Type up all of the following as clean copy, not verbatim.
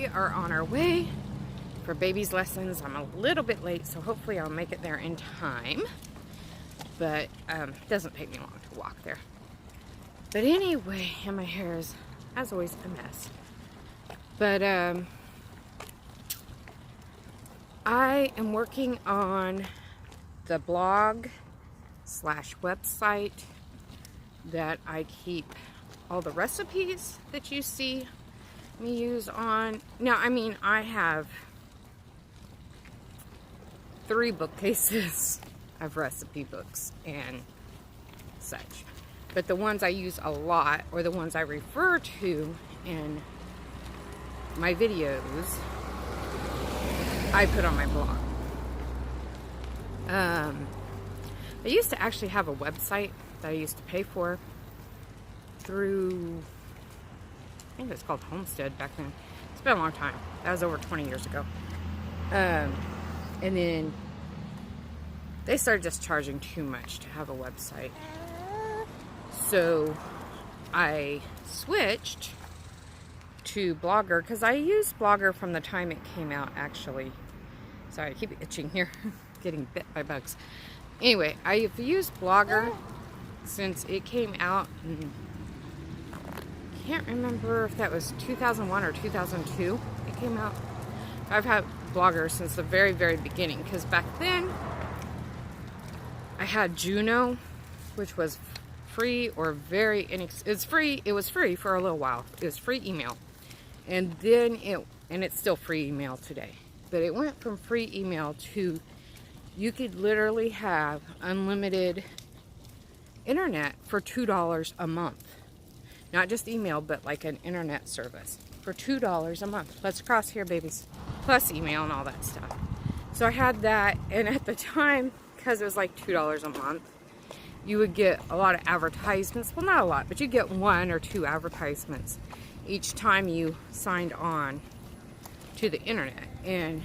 we are on our way for baby's lessons. I'm a little bit late, so hopefully I'll make it there in time. But it doesn't take me long to walk there. But anyway, and my hair is, as always, a mess. But I am working on the blog / website that I keep all the recipes that you see me use on. Now, I mean, I have 3 bookcases of recipe books and such. But the ones I use a lot, or the ones I refer to in my videos, I put on my blog. I used to actually have a website that I used to pay for through, I think it was called Homestead back then. It's been a long time. That was over 20 years ago. And then they started just charging too much to have a website. So I switched to Blogger, because I used Blogger from the time it came out, actually. Sorry, I keep itching here. Getting bit by bugs. Anyway, I've used Blogger since it came out. I can't remember if that was 2001 or 2002 it came out. I've had Blogger since the very, very beginning, because back then I had Juno, which was free or very inexpensive. It was free for a little while. It was free email. And then it's still free email today. But it went from free email to, you could literally have unlimited internet for $2 a month. Not just email, but like an internet service for $2 a month. Let's cross here, babies. Plus email and all that stuff. So I had that, and at the time, because it was like $2 a month, you would get a lot of advertisements. Well, not a lot, but you get 1 or 2 advertisements each time you signed on to the internet. And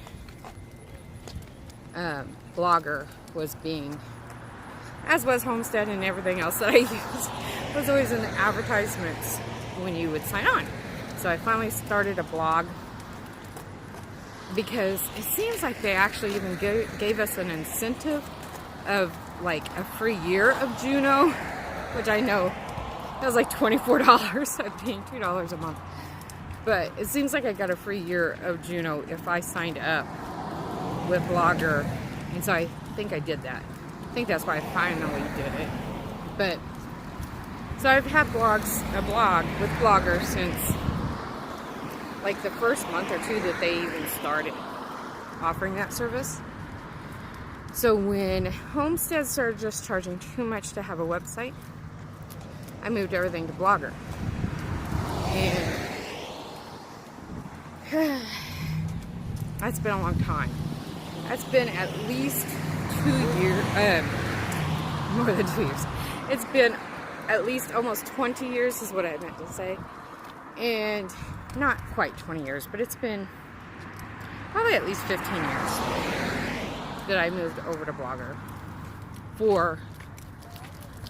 Blogger was being, as was Homestead and everything else that I used, was always in the advertisements when you would sign on. So I finally started a blog, because it seems like they actually even gave us an incentive of like a free year of Juno, which I know that was like $24 of being $2 a month. But it seems like I got a free year of Juno if I signed up with Blogger, and so I think I did that. I think that's why I finally did it. But so I've had a blog with Blogger since like the first month or 2 that they even started offering that service. So when Homestead started just charging too much to have a website, I moved everything to Blogger. And that's been a long time. That's been at least 2 years, more than 2 years. It's been at least almost 20 years is what I meant to say. And not quite 20 years, but it's been probably at least 15 years that I moved over to Blogger for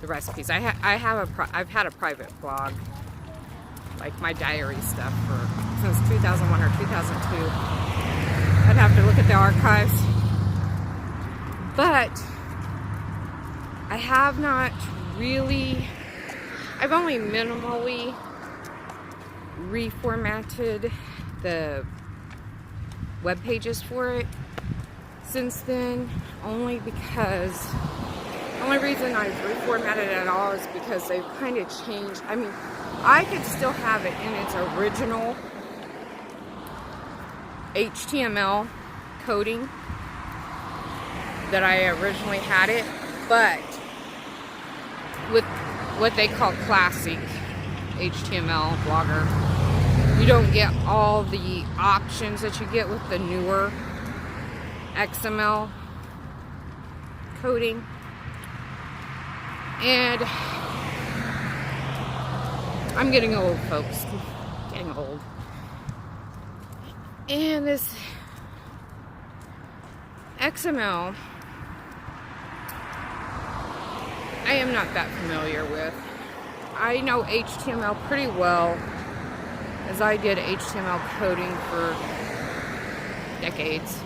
the recipes. I've had a private blog, like my diary stuff, since 2001 or 2002. I'd have to look at the archives. But I have not really, I've only minimally reformatted the web pages for it since then, only because the only reason I've reformatted it at all is because they've kind of changed. I mean, I could still have it in its original HTML coding that I originally had it, but with what they call classic HTML Blogger, you don't get all the options that you get with the newer XML coding. And I'm getting old, folks. Getting old. And this XML, I am not that familiar with. I know HTML pretty well, as I did HTML coding for decades.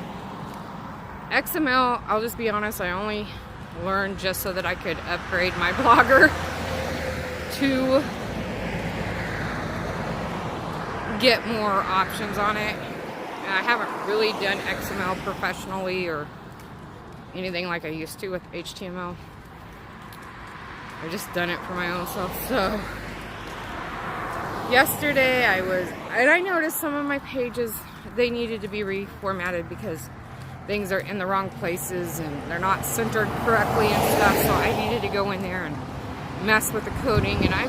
XML, I'll just be honest, I only learned just so that I could upgrade my Blogger to get more options on it. And I haven't really done XML professionally or anything like I used to with HTML. I've just done it for my own self. So yesterday I noticed some of my pages, they needed to be reformatted because things are in the wrong places and they're not centered correctly and stuff. So I needed to go in there and mess with the coding, and I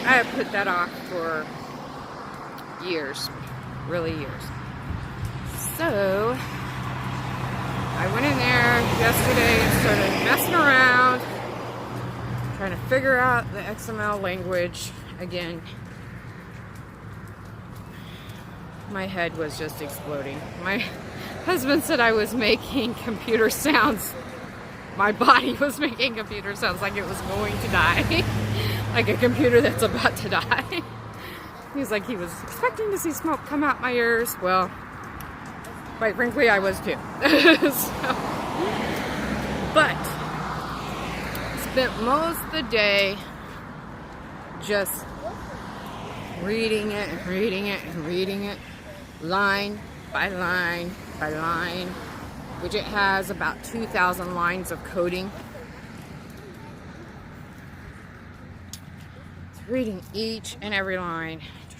have put that off for years, really years. So I went in there yesterday and started messing around, trying to figure out the XML language again. My head was just exploding. My husband said I was making computer sounds. My body was making computer sounds like it was going to die. Like a computer that's about to die. He's like, he was expecting to see smoke come out my ears. Well, quite frankly, I was too. But spent most of the day just reading it and reading it and reading it, line by line by line, which it has about 2,000 lines of coding. Reading each and every line to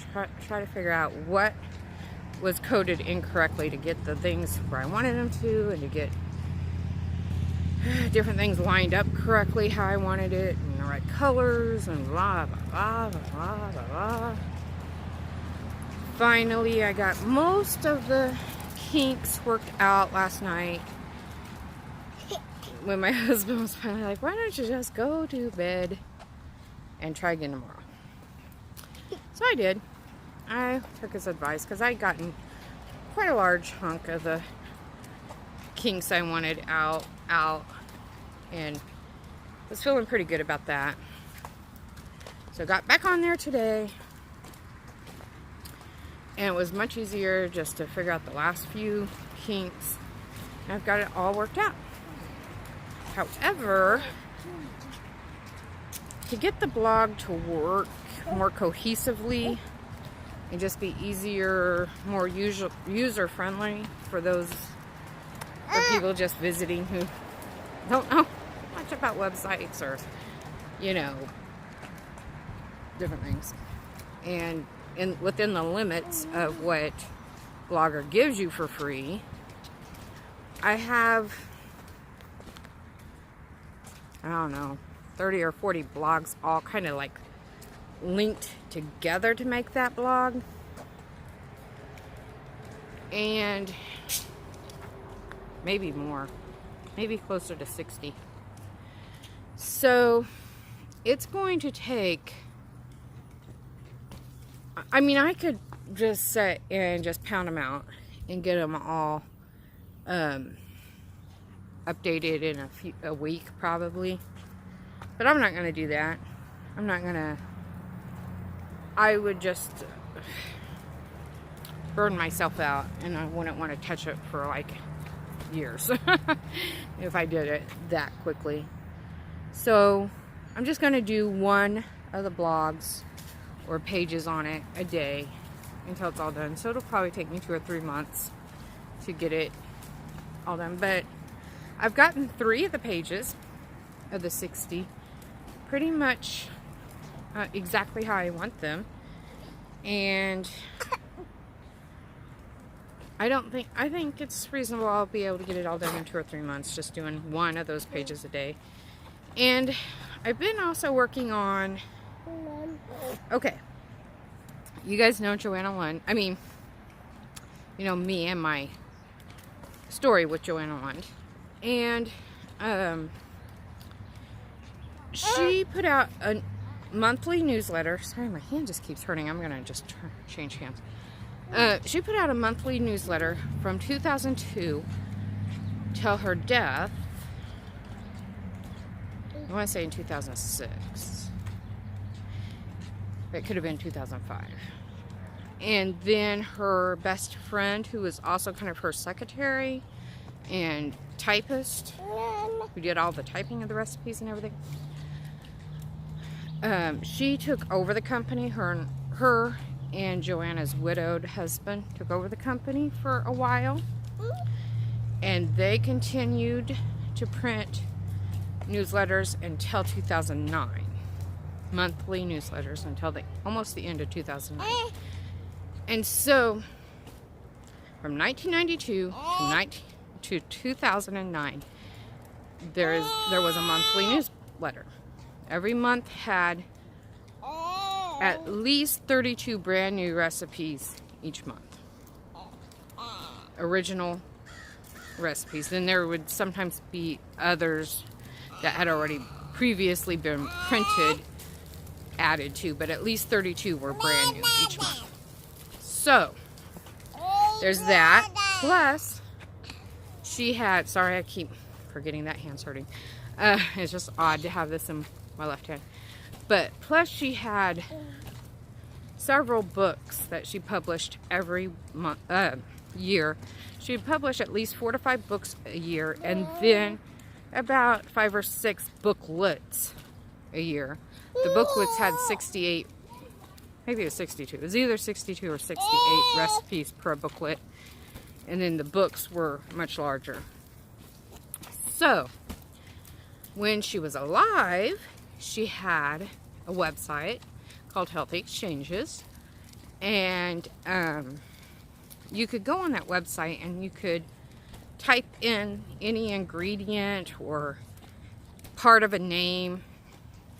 try to figure out what was coded incorrectly to get the things where I wanted them to, and to get different things lined up correctly how I wanted it, and the right colors, and blah blah blah blah blah blah. Finally, I got most of the kinks worked out last night when my husband was finally like, why don't you just go to bed and try again tomorrow? So I did. I took his advice because I'd gotten quite a large hunk of the kinks I wanted out, and was feeling pretty good about that. So got back on there today, and it was much easier just to figure out the last few kinks, and I've got it all worked out. However, to get the blog to work more cohesively and just be easier, more user-friendly for people just visiting who don't know much about websites or, different things. And within the limits of what Blogger gives you for free, I have, 30 or 40 blogs all kind of like linked together to make that blog. And maybe more, maybe closer to 60. So it's going to take, I could just sit and just pound them out and get them all updated in a week probably. But I'm not going to do that. I would just burn myself out, and I wouldn't want to touch it for like years if I did it that quickly. So I'm just going to do one of the blogs or pages on it a day until it's all done. So it'll probably take me 2 or 3 months to get it all done. But I've gotten 3 of the pages of the 60 pretty much exactly how I want them. And I think it's reasonable I'll be able to get it all done in 2 or 3 months, just doing one of those pages a day. And I've been also working on, okay, you guys know Joanna Lund. Me and my story with Joanna Lund. And she put out a monthly newsletter. Sorry, my hand just keeps hurting. I'm going to just change hands. She put out a monthly newsletter from 2002 till her death. I want to say in 2006. It could have been 2005. And then her best friend, who was also kind of her secretary and typist, who did all the typing of the recipes and everything, she took over the company. Her and Joanna's widowed husband took over the company for a while, and they continued to print newsletters until 2009, monthly newsletters until almost the end of 2009. And so from 1992 to 2009, there was a monthly newsletter. Every month had at least 32 brand new recipes each month. Original recipes. Then there would sometimes be others that had already previously been printed, added to, but at least 32 were brand new each month. So, there's that. Plus, she had, sorry, I keep forgetting that hand's hurting. It's just odd to have this in my left hand. But plus she had several books that she published every year. She would publish at least 4 to 5 books a year, and then about 5 or 6 booklets a year. The booklets had 68, maybe it was 62. It was either 62 or 68 recipes per booklet, and then the books were much larger. So, when she was alive, she had a website called Healthy Exchanges, and you could go on that website and you could type in any ingredient or part of a name,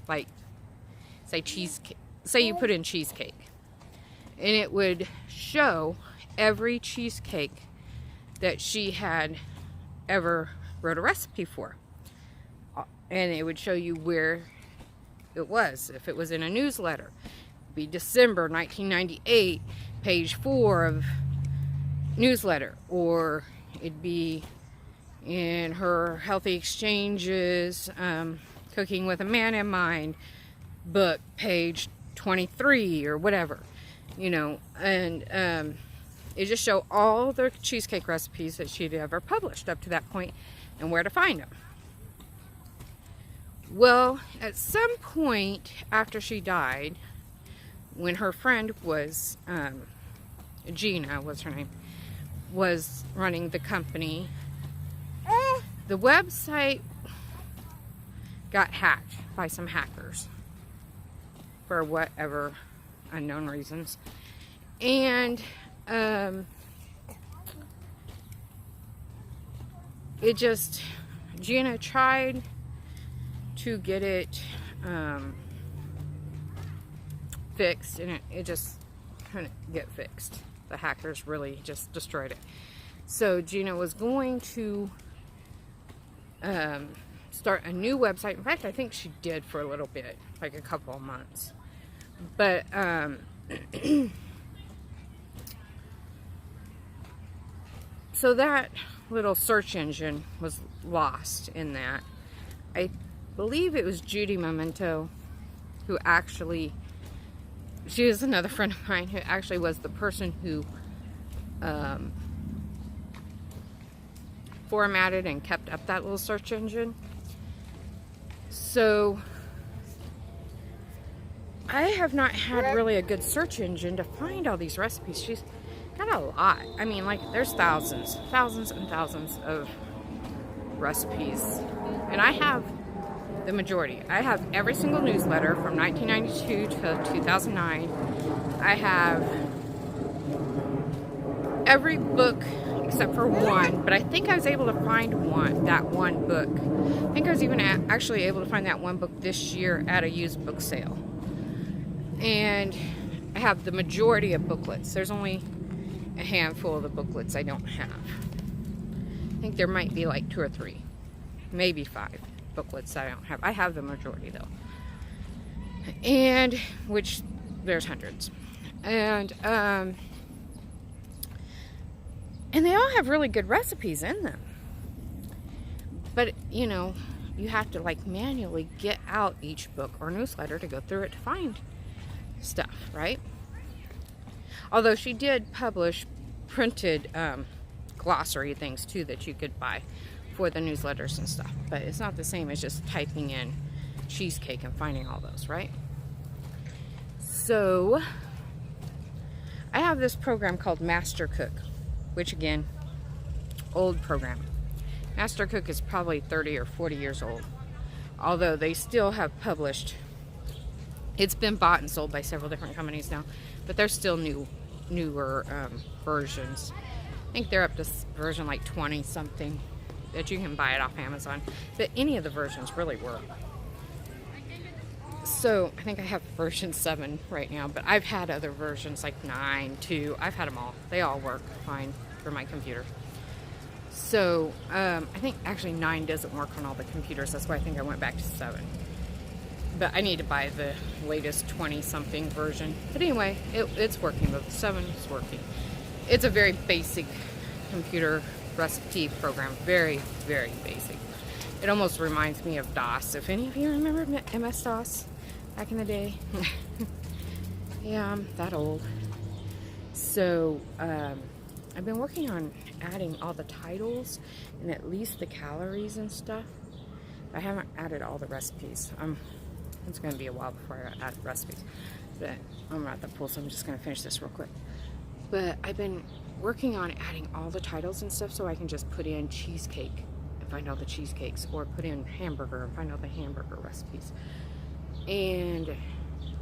like say cheesecake. Say you put in cheesecake, and it would show every cheesecake that she had ever wrote a recipe for, and it would show you where it was. If it was in a newsletter, it'd be December 1998, page 4 of newsletter, or it'd be in her Healthy Exchanges, Cooking with a Man in Mind book, page 23 or whatever, you know. And it just showed all the cheesecake recipes that she'd ever published up to that point and where to find them. Well, at some point after she died, when her friend was, Gina was her name, was running the company, the website got hacked by some hackers for whatever unknown reasons. And it just, Gina tried to get it fixed, and it just couldn't get fixed. The hackers really just destroyed it. So Gina was going to start a new website. In fact, I think she did for a little bit, like a couple of months. But so that little search engine was lost in that. I believe it was Judy Memento who actually, she was another friend of mine who actually was the person who formatted and kept up that little search engine. So I have not had really a good search engine to find all these recipes. She's got a lot. I mean, like, there's thousands and thousands of recipes, and I have the majority. I have every single newsletter from 1992 to 2009. I have every book except for one, but I think I was able to find that one book. I think I was even actually able to find that one book this year at a used book sale. And I have the majority of booklets. There's only a handful of the booklets I don't have. I think there might be like 2 or 3, maybe 5 booklets that I don't have. I have the majority though, and which there's hundreds, and they all have really good recipes in them. But you know, you have to like manually get out each book or newsletter to go through it to find stuff, right? Although she did publish printed glossary things too that you could buy for the newsletters and stuff. But it's not the same as just typing in cheesecake and finding all those, right? So I have this program called Master Cook, which again, old program. Master Cook is probably 30 or 40 years old, although they still have published. It's been bought and sold by several different companies now, but there's still newer versions. I think they're up to version like 20 something that you can buy it off Amazon. But any of the versions really work. So I think I have version 7 right now, but I've had other versions like 9, 2. I've had them all. They all work fine for my computer. So I think actually 9 doesn't work on all the computers. That's why I think I went back to 7. But I need to buy the latest 20-something version. But anyway, it's working. The 7 is working. It's a very basic computer recipe program. Very, very basic. It almost reminds me of DOS. If any of you remember MS-DOS back in the day. Yeah, I'm that old. So I've been working on adding all the titles and at least the calories and stuff. I haven't added all the recipes. It's going to be a while before I add recipes. But I'm at the pool, so I'm just going to finish this real quick. But I've been working on adding all the titles and stuff so I can just put in cheesecake and find all the cheesecakes, or put in hamburger and find all the hamburger recipes. And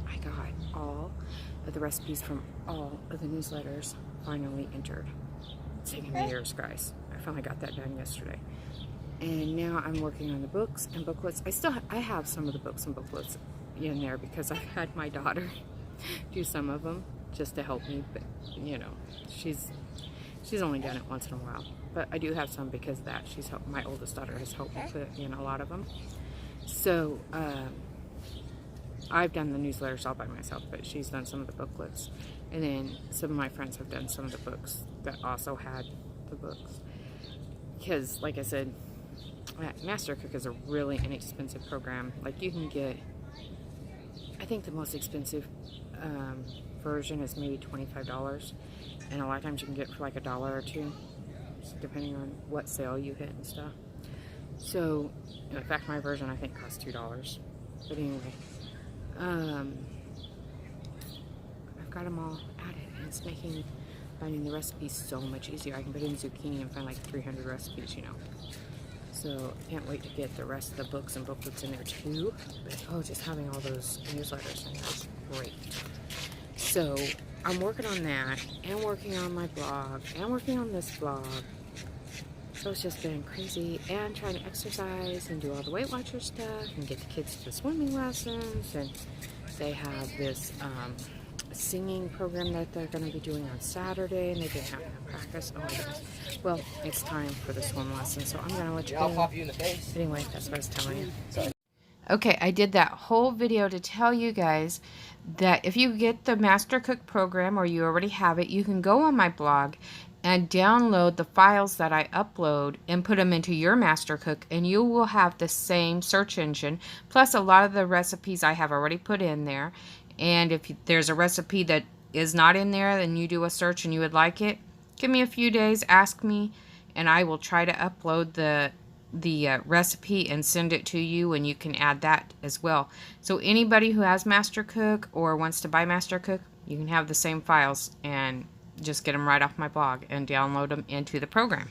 I got all of the recipes from all of the newsletters finally entered. It's taken me years, guys. I finally got that done yesterday. And now I'm working on the books and booklets. I have some of the books and booklets in there because I've had my daughter do some of them just to help me. But you know, she's only done it once in a while. But I do have some because of that. My oldest daughter has helped me put in a lot of them. So I've done the newsletters all by myself, but she's done some of the booklets. And then some of my friends have done some of the books that also had the books. Because, like I said, Master Cook is a really inexpensive program. Like, you can get, I think the most expensive version is maybe $25. And a lot of times you can get it for like $1 or $2, depending on what sale you hit and stuff. So, in fact, my version I think costs $2. But anyway, I've got them all added, and it's making finding the recipes so much easier. I can put in zucchini and find like 300 recipes, you know. So I can't wait to get the rest of the books and booklets in there too. But just having all those newsletters in there is great. So I'm working on that, and working on my blog, and working on this blog. So it's just been crazy, and trying to exercise and do all the Weight Watchers stuff and get the kids to the swimming lessons. And they have this singing program that they're going to be doing on Saturday, and they've been having a practice. Oh my goodness. Well, it's time for the swim lesson, so I'm going to let you go. I'll pop you in the face. Anyway, that's what I was telling you. Sorry. Okay, I did that whole video to tell you guys that if you get the Master Cook program, or you already have it, you can go on my blog and download the files that I upload and put them into your Master Cook, and you will have the same search engine, plus a lot of the recipes I have already put in there. And if there's a recipe that is not in there, then you do a search and you would like it, give me a few days, ask me, and I will try to upload the recipe and send it to you, and you can add that as well. So anybody who has Master Cook or wants to buy Master Cook, you can have the same files and just get them right off my blog and download them into the program.